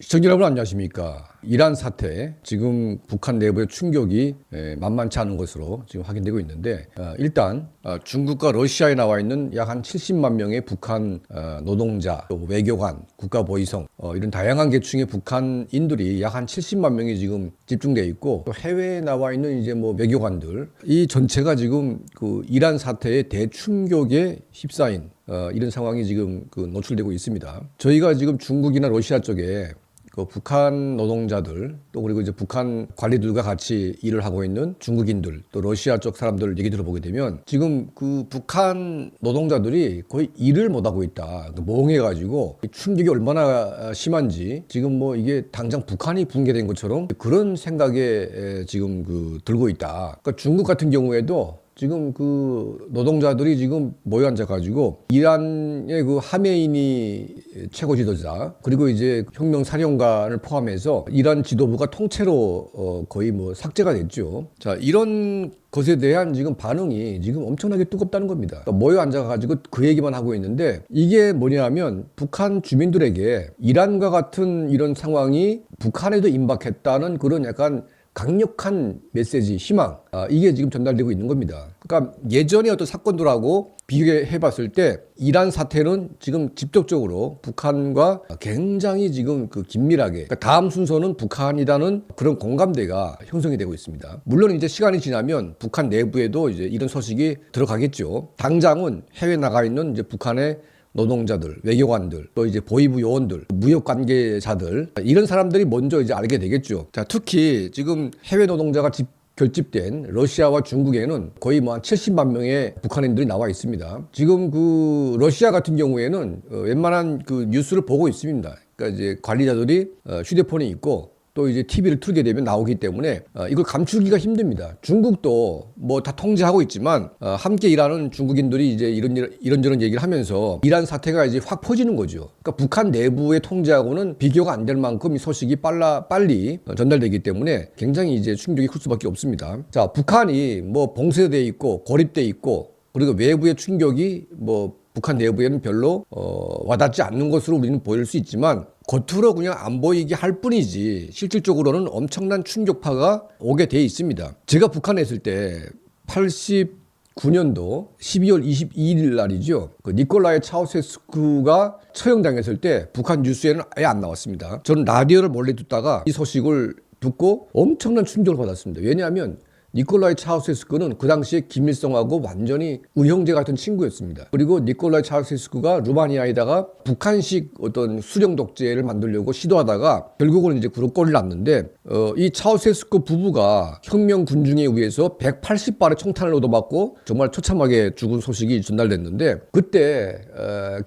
시청자 여러분 안녕하십니까. 이란 사태, 지금 북한 내부의 충격이 만만치 않은 것으로 지금 확인되고 있는데, 일단 중국과 러시아에 나와 있는 약 한 70만 명의 북한 노동자, 또 외교관, 국가보위성, 이런 다양한 계층의 북한인들이 약 한 70만 명이 지금 집중되어 있고, 또 해외에 나와 있는 이제 뭐 외교관들, 이 전체가 지금 그 이란 사태의 대충격에 휩싸인 이런 상황이 지금 노출되고 있습니다. 저희가 지금 중국이나 러시아 쪽에 그 북한 노동자들, 또 그리고 이제 북한 관리들과 같이 일을 하고 있는 중국인들, 또 러시아 쪽 사람들 얘기 들어보게 되면 지금 그 북한 노동자들이 거의 일을 못하고 있다. 멍해가지고 충격이 얼마나 심한지 지금 뭐 이게 당장 북한이 붕괴된 것처럼 그런 생각에 지금 들고 있다. 그러니까 중국 같은 경우에도 지금 그 노동자들이 지금 모여 앉아가지고 이란의 그 하메이니 최고 지도자, 그리고 이제 혁명 사령관을 포함해서 이란 지도부가 통째로 거의 뭐 삭제가 됐죠. 자, 이런 것에 대한 지금 반응이 지금 엄청나게 뜨겁다는 겁니다. 그러니까 모여 앉아가지고 그 얘기만 하고 있는데, 이게 뭐냐면 북한 주민들에게 이란과 같은 이런 상황이 북한에도 임박했다는 그런 약간 강력한 메시지, 희망, 이게 지금 전달되고 있는 겁니다. 그러니까 예전의 어떤 사건들하고 비교해 봤을 때 이란 사태는 지금 직접적으로 북한과 굉장히 지금 긴밀하게, 그러니까 다음 순서는 북한이라는 그런 공감대가 형성이 되고 있습니다. 물론 이제 시간이 지나면 북한 내부에도 이제 이런 소식이 들어가겠죠. 당장은 해외 나가 있는 이제 북한의 노동자들, 외교관들, 또 이제 보위부 요원들, 무역 관계자들, 이런 사람들이 먼저 이제 알게 되겠죠. 자, 특히 지금 해외 노동자가 결집된 러시아와 중국에는 거의 뭐 한 70만 명의 북한인들이 나와 있습니다. 지금 그 러시아 같은 경우에는 웬만한 그 뉴스를 보고 있습니다. 그러니까 이제 관리자들이 휴대폰이 있고 또 이제 TV를 틀게 되면 나오기 때문에 이걸 감추기가 힘듭니다. 중국도 뭐 다 통제하고 있지만 함께 일하는 중국인들이 이제 이런저런 얘기를 하면서 이란 사태가 이제 확 퍼지는 거죠. 그러니까 북한 내부의 통제하고는 비교가 안 될 만큼 이 소식이 빨리 전달되기 때문에 굉장히 이제 충격이 클 수밖에 없습니다. 자, 북한이 뭐 봉쇄돼 있고 고립돼 있고, 그리고 외부의 충격이 뭐 북한 내부에는 별로 와닿지 않는 것으로 우리는 보일 수 있지만, 겉으로 그냥 안 보이게 할 뿐이지 실질적으로는 엄청난 충격파가 오게 돼 있습니다. 제가 북한에 있을 때 89년도 12월 22일 날이죠. 그 니콜라이 차우세스쿠가 처형당했을 때 북한 뉴스에는 아예 안 나왔습니다. 저는 라디오를 몰래 듣다가 이 소식을 듣고 엄청난 충격을 받았습니다. 왜냐하면 니콜라이 차우세스쿠는 그 당시에 김일성하고 완전히 의형제 같은 친구였습니다. 그리고 니콜라이 차우세스쿠가 루마니아에다가 북한식 어떤 수령 독재를 만들려고 시도하다가 결국은 이제 그런 꼴을 났는데, 이 차우세스쿠 부부가 혁명 군중에 의해서 180발의 총탄을 얻어맞고 정말 처참하게 죽은 소식이 전달됐는데, 그때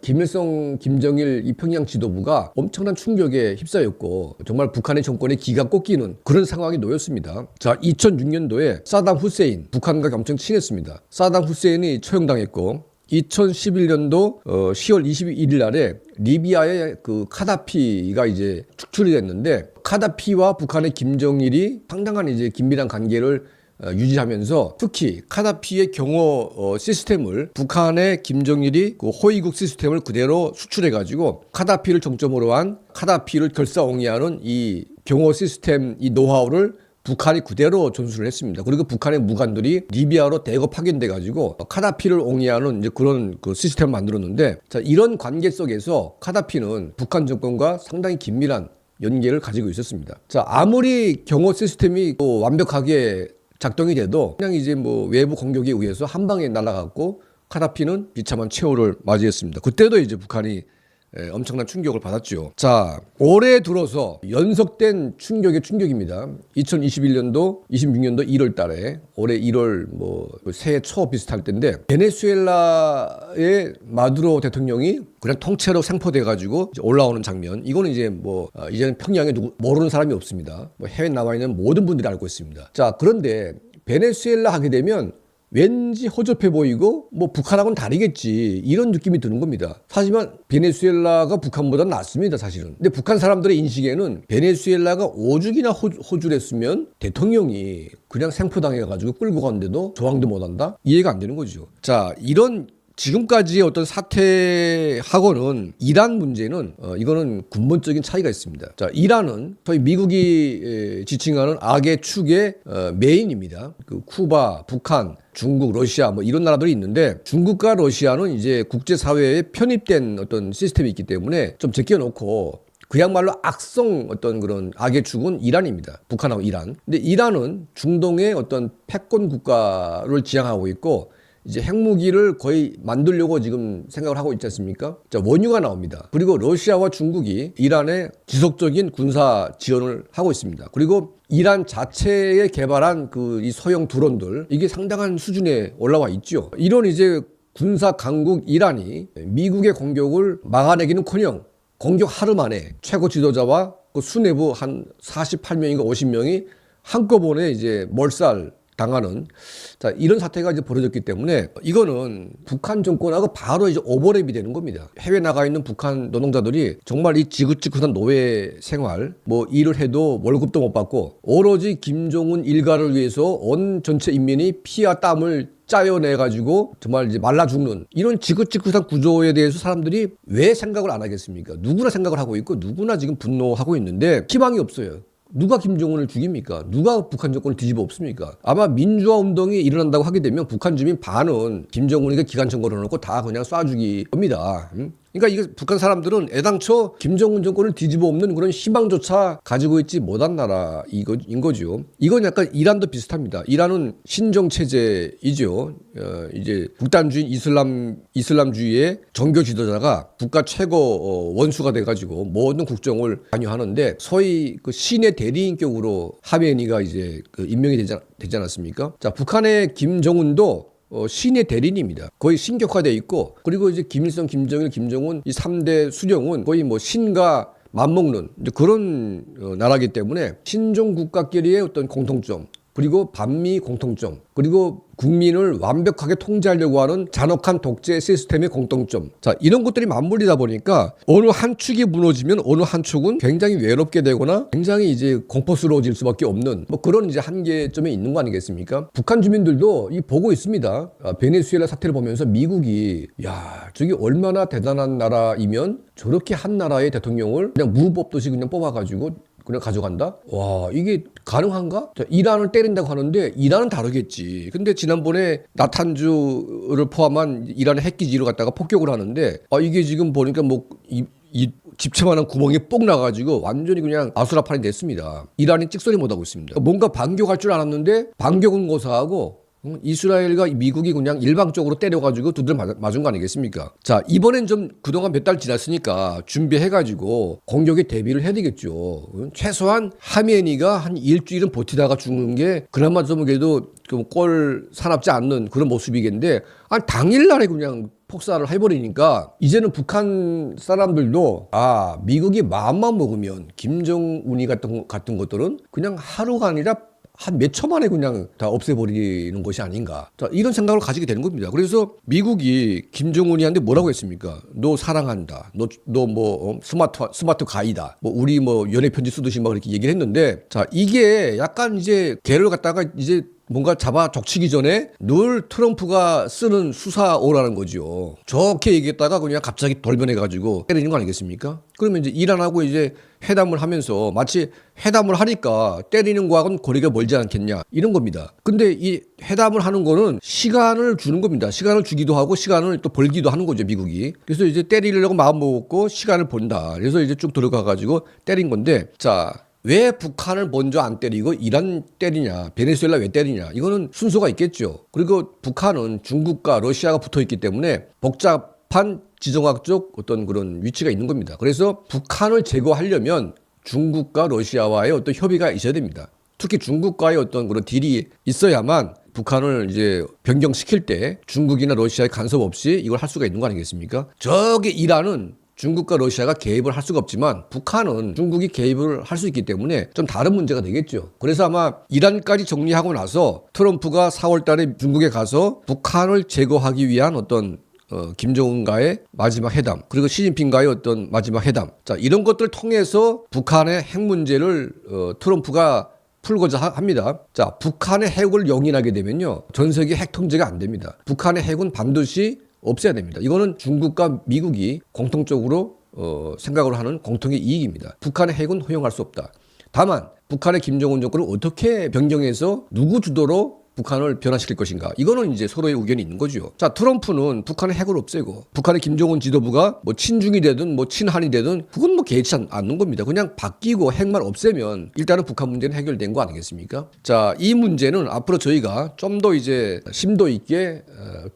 김일성, 김정일 이 평양 지도부가 엄청난 충격에 휩싸였고 정말 북한의 정권의 기가 꺾이는 그런 상황이 놓였습니다. 자, 2006년도에 사담 후세인, 북한과 엄청 친했습니다. 사담 후세인이 처형당했고, 2011년도 10월 21일 날에 리비아의 그 카다피가 이제 축출이 됐는데, 카다피와 북한의 김정일이 상당한 이제 긴밀한 관계를 유지하면서 특히 카다피의 경호 시스템을 북한의 김정일이 그 호위국 시스템을 그대로 수출해가지고 카다피를 정점으로 한 카다피를 결사옹이하는 이 경호 시스템, 이 노하우를 북한이 그대로 전수를 했습니다. 그리고 북한의 무관들이 리비아로 대거 파견돼가지고 카다피를 옹이하는 이제 그런 그 시스템을 만들었는데, 자, 이런 관계 속에서 카다피는 북한 정권과 상당히 긴밀한 연계를 가지고 있었습니다. 자, 아무리 경호 시스템이 또 완벽하게 작동이 돼도 그냥 이제 뭐 외부 공격에 의해서 한 방에 날아갔고 카다피는 비참한 최후를 맞이했습니다. 그때도 이제 북한이 엄청난 충격을 받았죠. 자, 올해 들어서 연속된 충격입니다. 2021년도, 26년도 1월 달에, 올해 1월 뭐 새해 초 비슷할 때인데, 베네수엘라의 마두로 대통령이 그냥 통째로 생포돼가지고 올라오는 장면. 이거는 이제 뭐 이제는 평양에 모르는 사람이 없습니다. 뭐 해외에 나와 있는 모든 분들이 알고 있습니다. 자, 그런데 베네수엘라 하게 되면 왠지 허접해 보이고 뭐 북한하고는 다르겠지, 이런 느낌이 드는 겁니다. 하지만 베네수엘라가 북한보다 낫습니다, 사실은. 근데 북한 사람들의 인식에는 베네수엘라가 오죽이나 호줄했으면 대통령이 그냥 생포당해가지고 끌고 갔는데도 저항도 못한다? 이해가 안 되는 거죠. 자, 이런 지금까지의 어떤 사태하고는 이란 문제는 이거는 근본적인 차이가 있습니다. 자, 이란은 소위 미국이 지칭하는 악의 축의 메인입니다. 그 쿠바, 북한, 중국, 러시아 뭐 이런 나라들이 있는데 중국과 러시아는 이제 국제사회에 편입된 어떤 시스템이 있기 때문에 좀 제껴놓고 그야말로 악성 어떤 그런 악의 축은 이란입니다. 북한하고 이란. 근데 이란은 중동의 어떤 패권 국가를 지향하고 있고 이제 핵무기를 거의 만들려고 지금 생각을 하고 있지 않습니까? 자, 원유가 나옵니다. 그리고 러시아와 중국이 이란에 지속적인 군사 지원을 하고 있습니다. 그리고 이란 자체에 개발한 그 이 소형 드론들 이게 상당한 수준에 올라와 있죠. 이런 이제 군사 강국 이란이 미국의 공격을 막아내기는커녕 공격 하루 만에 최고 지도자와 그 수뇌부 한 48명인가 50명이 한꺼번에 이제 몰살 당하는 자 이런 사태가 이제 벌어졌기 때문에 이거는 북한 정권하고 바로 이제 오버랩이 되는 겁니다. 해외 나가 있는 북한 노동자들이 정말 이 지긋지긋한 노예 생활 뭐 일을 해도 월급도 못 받고 오로지 김정은 일가를 위해서 온 전체 인민이 피와 땀을 짜여내가지고 정말 이제 말라 죽는 이런 지긋지긋한 구조에 대해서 사람들이 왜 생각을 안 하겠습니까? 누구나 생각을 하고 있고 누구나 지금 분노하고 있는데 희망이 없어요. 누가 김정은을 죽입니까? 누가 북한 정권을 뒤집어 엎습니까? 아마 민주화 운동이 일어난다고 하게 되면 북한 주민 반은 김정은에게 기관총 걸어놓고 다 그냥 쏴주기 겁니다. 그러니까 이게 북한 사람들은 애당초 김정은 정권을 뒤집어 엎는 그런 희망조차 가지고 있지 못한 나라인 거죠. 이건 약간 이란도 비슷합니다. 이란은 신정 체제이죠. 이제 극단주의 이슬람주의의 종교 지도자가 국가 최고 원수가 돼가지고 모든 국정을 관여하는데 소위 그 신의 대리인격으로 하메니가 이제 그 임명이 되지 않았습니까? 자, 북한의 김정은도 신의 대리인입니다. 거의 신격화되어 있고 그리고 이제 김일성, 김정일, 김정은 이 3대 수령은 거의 뭐 신과 맞먹는 그런 나라이기 때문에 신종 국가끼리의 어떤 공통점 그리고 반미 공통점 그리고 국민을 완벽하게 통제하려고 하는 잔혹한 독재 시스템의 공통점. 자, 이런 것들이 맞물리다 보니까 어느 한 축이 무너지면 어느 한 축은 굉장히 외롭게 되거나 굉장히 이제 공포스러워질 수밖에 없는 뭐 그런 이제 한계점에 있는 거 아니겠습니까? 북한 주민들도 이 보고 있습니다. 베네수엘라 사태를 보면서 미국이 야, 저게 얼마나 대단한 나라이면 저렇게 한 나라의 대통령을 그냥 무법도시 그냥 뽑아가지고 그냥 가져간다? 와, 이게 가능한가? 자, 이란을 때린다고 하는데 이란은 다르겠지. 근데 지난번에 나탄주를 포함한 이란의 핵기지를 갖다가 폭격을 하는데 이게 지금 보니까 뭐 이 집채만한 구멍이 뽕 나가지고 완전히 그냥 아수라판이 됐습니다. 이란이 찍소리 못하고 있습니다. 뭔가 반격할 줄 알았는데 반격은 고사하고 이스라엘과 미국이 그냥 일방적으로 때려가지고 두드려 맞은 거 아니겠습니까? 자, 이번엔 좀 그동안 몇 달 지났으니까 준비해가지고 공격에 대비를 해야 되겠죠. 최소한 하메니가 한 일주일은 버티다가 죽는 게 그나마 좀 그래도 꼴 사납지 않는 그런 모습이겠는데 당일날에 그냥 폭살을 해버리니까 이제는 북한 사람들도 미국이 마음만 먹으면 김정은이 같은 것들은 그냥 하루가 아니라 한 몇 초 만에 그냥 다 없애버리는 것이 아닌가. 자, 이런 생각을 가지게 되는 겁니다. 그래서 미국이 김정은이한테 뭐라고 했습니까? 너 사랑한다. 너 뭐 스마트 가이다. 뭐 우리 뭐 연애 편지 쓰듯이 막 이렇게 얘기를 했는데 자, 이게 약간 이제 걔를 갖다가 이제 뭔가 잡아 적치기 전에 늘 트럼프가 쓰는 수사오라는 거죠. 좋게 얘기했다가 그냥 갑자기 돌변해가지고 때리는 거 아니겠습니까? 그러면 이제 이란하고 이제 회담을 하면서 마치 회담을 하니까 때리는 거하고는 거리가 멀지 않겠냐 이런 겁니다. 근데 이 회담을 하는 거는 시간을 주는 겁니다. 시간을 주기도 하고 시간을 또 벌기도 하는 거죠, 미국이. 그래서 이제 때리려고 마음 먹고 시간을 본다. 그래서 이제 쭉 들어가가지고 때린 건데 자, 왜 북한을 먼저 안 때리고 이란 때리냐, 베네수엘라 왜 때리냐, 이거는 순서가 있겠죠. 그리고 북한은 중국과 러시아가 붙어 있기 때문에 복잡한 지정학적 어떤 그런 위치가 있는 겁니다. 그래서 북한을 제거하려면 중국과 러시아와의 어떤 협의가 있어야 됩니다. 특히 중국과의 어떤 그런 딜이 있어야만 북한을 이제 변경시킬 때 중국이나 러시아의 간섭 없이 이걸 할 수가 있는 거 아니겠습니까? 저기 이란은 중국과 러시아가 개입을 할 수가 없지만 북한은 중국이 개입을 할 수 있기 때문에 좀 다른 문제가 되겠죠. 그래서 아마 이란까지 정리하고 나서 트럼프가 4월 달에 중국에 가서 북한을 제거하기 위한 어떤 김정은과의 마지막 회담 그리고 시진핑과의 어떤 마지막 회담 자 이런 것들을 통해서 북한의 핵 문제를 트럼프가 풀고자 합니다. 자, 북한의 핵을 용인하게 되면요 전 세계 핵 통제가 안 됩니다. 북한의 핵은 반드시 없애야 됩니다. 이거는 중국과 미국이 공통적으로 생각을 하는 공통의 이익입니다. 북한의 핵은 허용할 수 없다. 다만 북한의 김정은 정권을 어떻게 변경해서 누구 주도로 북한을 변화시킬 것인가. 이거는 이제 서로의 의견이 있는 거죠. 자, 트럼프는 북한의 핵을 없애고 북한의 김정은 지도부가 뭐 친중이 되든 뭐 친한이 되든 그건 뭐 개의치 않는 겁니다. 그냥 바뀌고 핵만 없애면 일단은 북한 문제는 해결된 거 아니겠습니까? 자, 이 문제는 앞으로 저희가 좀 더 이제 심도 있게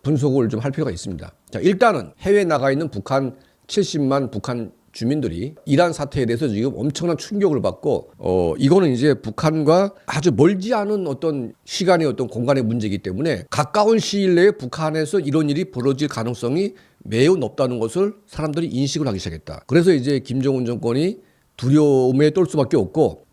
분석을 좀 할 필요가 있습니다. 자, 일단은 해외에 나가 있는 북한 70만 북한 주민들이 이란 사태에 대해서 지금 엄청난 충격을 받고 이거는 이제 북한과 아주 멀지 않은 어떤 시간의 어떤 공간의 문제이기 때문에 가까운 시일 내에 북한에서 이런 일이 벌어질 가능성이 매우 높다는 것을 사람들이 인식을 하기 시작했다. 그래서 이제 김정은 정권이 두려움에 떨 수밖에 없고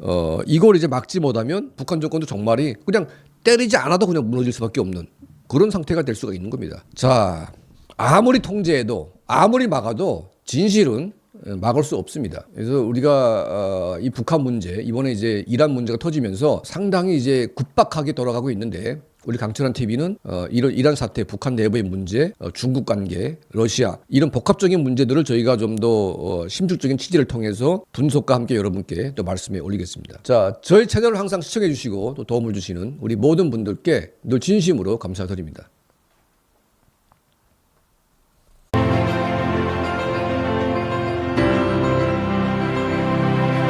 이걸 이제 막지 못하면 북한 정권도 정말이 그냥 때리지 않아도 그냥 무너질 수밖에 없는 그런 상태가 될 수가 있는 겁니다. 자, 아무리 통제해도 아무리 막아도 진실은 막을 수 없습니다. 그래서 우리가 이 북한 문제 이번에 이제 이란 문제가 터지면서 상당히 이제 급박하게 돌아가고 있는데 우리 강철한 TV는 이런 이란 사태, 북한 내부의 문제, 중국 관계, 러시아 이런 복합적인 문제들을 저희가 좀 더 심층적인 취재를 통해서 분석과 함께 여러분께 또 말씀해 올리겠습니다. 자, 저희 채널을 항상 시청해 주시고 또 도움을 주시는 우리 모든 분들께 늘 진심으로 감사드립니다.